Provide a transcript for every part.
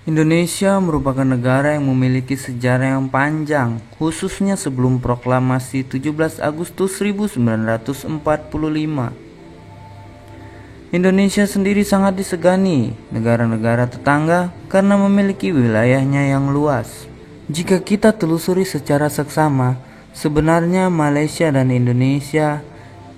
Indonesia merupakan negara yang memiliki sejarah yang panjang, khususnya sebelum proklamasi 17 Agustus 1945. Indonesia sendiri sangat disegani negara-negara tetangga karena memiliki wilayahnya yang luas. Jika kita telusuri secara seksama, sebenarnya Malaysia dan Indonesia,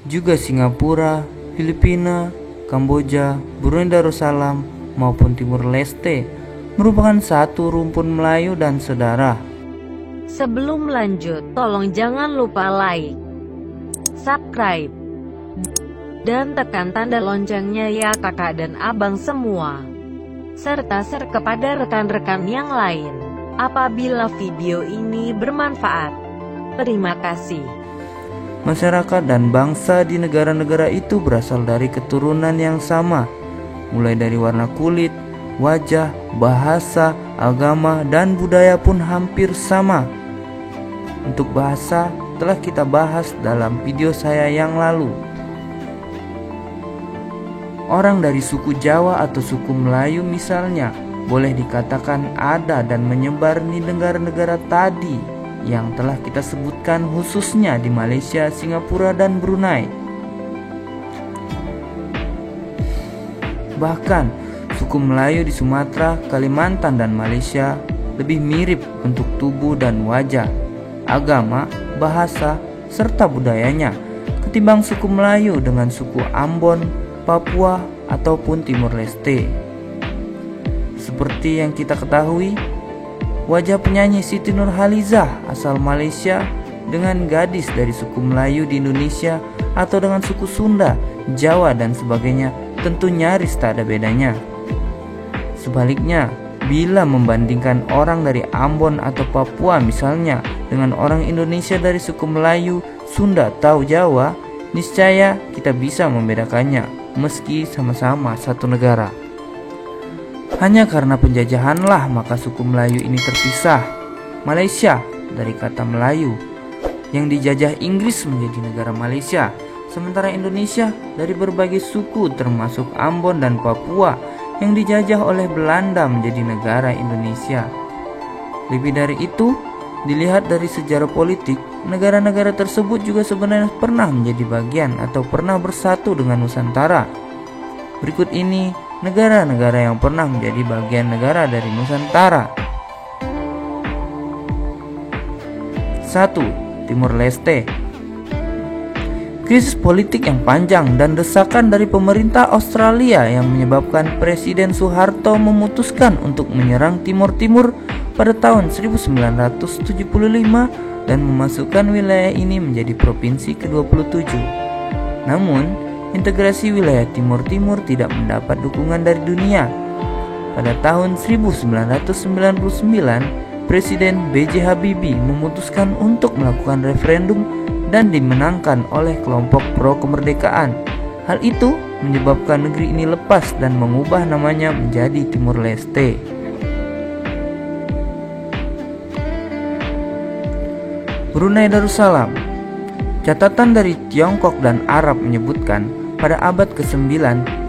juga Singapura, Filipina, Kamboja, Brunei Darussalam, maupun Timur Leste merupakan satu rumpun Melayu dan saudara. Sebelum lanjut, tolong jangan lupa like, subscribe, dan tekan tanda loncengnya ya kakak dan abang semua. Serta share kepada rekan-rekan yang lain. Apabila video ini bermanfaat. Terima kasih. Masyarakat dan bangsa di negara-negara itu berasal dari keturunan yang sama, mulai dari warna kulit, wajah, bahasa, agama, dan budaya pun hampir sama. Untuk bahasa telah kita bahas dalam video saya yang lalu. Orang dari suku Jawa atau suku Melayu misalnya boleh dikatakan ada dan menyebar di negara-negara tadi yang telah kita sebutkan, khususnya di Malaysia, Singapura, dan Brunei. Bahkan suku Melayu di Sumatera, Kalimantan, dan Malaysia lebih mirip bentuk tubuh dan wajah, agama, bahasa, serta budayanya ketimbang suku Melayu dengan suku Ambon, Papua, ataupun Timur Leste. Seperti yang kita ketahui, wajah penyanyi Siti Nurhalizah asal Malaysia dengan gadis dari suku Melayu di Indonesia atau dengan suku Sunda, Jawa, dan sebagainya tentu nyaris tak ada bedanya. Sebaliknya, bila membandingkan orang dari Ambon atau Papua misalnya dengan orang Indonesia dari suku Melayu, Sunda, atau Jawa, niscaya kita bisa membedakannya meski sama-sama satu negara. Hanya karena penjajahanlah maka suku Melayu ini terpisah. Malaysia dari kata Melayu yang dijajah Inggris menjadi negara Malaysia, sementara Indonesia dari berbagai suku termasuk Ambon dan Papua yang dijajah oleh Belanda menjadi negara Indonesia. Lebih dari itu, dilihat dari sejarah politik, negara-negara tersebut juga sebenarnya pernah menjadi bagian atau pernah bersatu dengan Nusantara. Berikut ini negara-negara yang pernah menjadi bagian negara dari Nusantara. 1. Timur Leste. Krisis politik yang panjang dan desakan dari pemerintah Australia yang menyebabkan Presiden Soeharto memutuskan untuk menyerang Timur Timur pada tahun 1975 dan memasukkan wilayah ini menjadi provinsi ke-27. Namun, integrasi wilayah Timur Timur tidak mendapat dukungan dari dunia. Pada tahun 1999, Presiden B.J. Habibie memutuskan untuk melakukan referendum dan dimenangkan oleh kelompok pro kemerdekaan. Hal itu menyebabkan negeri ini lepas dan mengubah namanya menjadi Timur Leste. Brunei Darussalam. Catatan dari Tiongkok dan Arab menyebutkan pada abad ke-9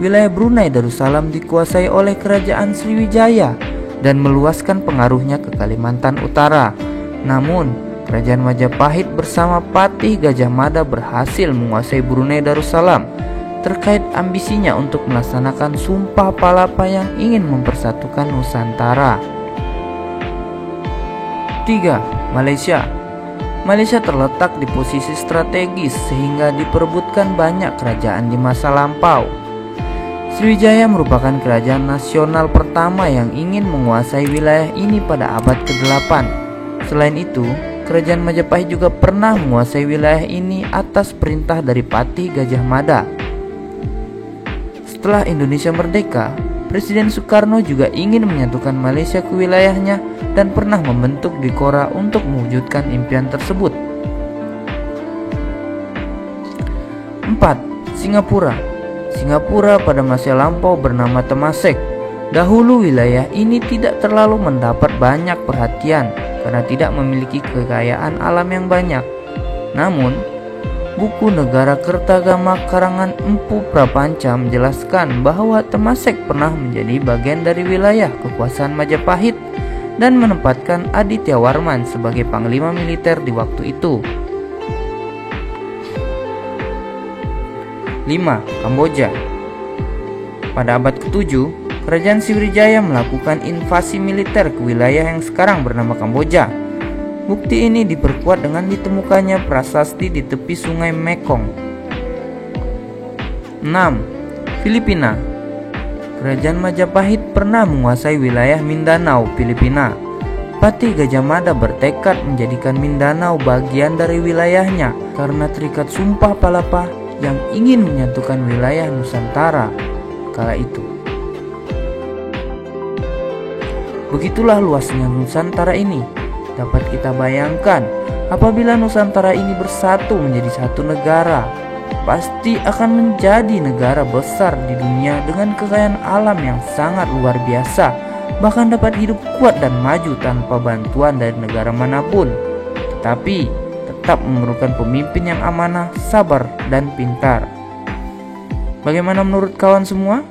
wilayah Brunei Darussalam dikuasai oleh kerajaan Sriwijaya dan meluaskan pengaruhnya ke Kalimantan Utara. Namun Kerajaan Majapahit bersama Patih Gajah Mada berhasil menguasai Brunei Darussalam terkait ambisinya untuk melaksanakan Sumpah Palapa yang ingin mempersatukan Nusantara. 3. Malaysia. Malaysia terletak di posisi strategis sehingga diperebutkan banyak kerajaan di masa lampau. Sriwijaya merupakan kerajaan nasional pertama yang ingin menguasai wilayah ini pada abad ke-8. Selain itu, Kerajaan Majapahit juga pernah menguasai wilayah ini atas perintah dari Patih Gajah Mada. Setelah Indonesia merdeka, Presiden Soekarno juga ingin menyatukan Malaysia ke wilayahnya dan pernah membentuk Dikora untuk mewujudkan impian tersebut. 4. Singapura. Singapura pada masa lampau bernama Temasek. Dahulu wilayah ini tidak terlalu mendapat banyak perhatian karena tidak memiliki kekayaan alam yang banyak. Namun, Buku Negara Kertagama karangan Empu Prapanca menjelaskan bahwa Temasek pernah menjadi bagian dari wilayah kekuasaan Majapahit dan menempatkan Aditya Warman sebagai panglima militer di waktu itu. 5. Kamboja. Pada abad ke-7, Kerajaan Sriwijaya melakukan invasi militer ke wilayah yang sekarang bernama Kamboja. Bukti ini diperkuat dengan ditemukannya prasasti di tepi sungai Mekong. 6. Filipina. Kerajaan Majapahit pernah menguasai wilayah Mindanao, Filipina. Patih Gajah Mada bertekad menjadikan Mindanao bagian dari wilayahnya karena terikat Sumpah Palapa yang ingin menyatukan wilayah Nusantara kala itu. Begitulah luasnya Nusantara ini. Dapat kita bayangkan, apabila Nusantara ini bersatu menjadi satu negara, pasti akan menjadi negara besar di dunia dengan kekayaan alam yang sangat luar biasa, bahkan dapat hidup kuat dan maju tanpa bantuan dari negara manapun. Tetapi tetap memerlukan pemimpin yang amanah, sabar, dan pintar. Bagaimana menurut kawan semua?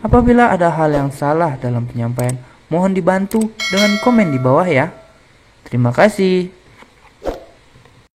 Apabila ada hal yang salah dalam penyampaian, mohon dibantu dengan komen di bawah ya. Terima kasih.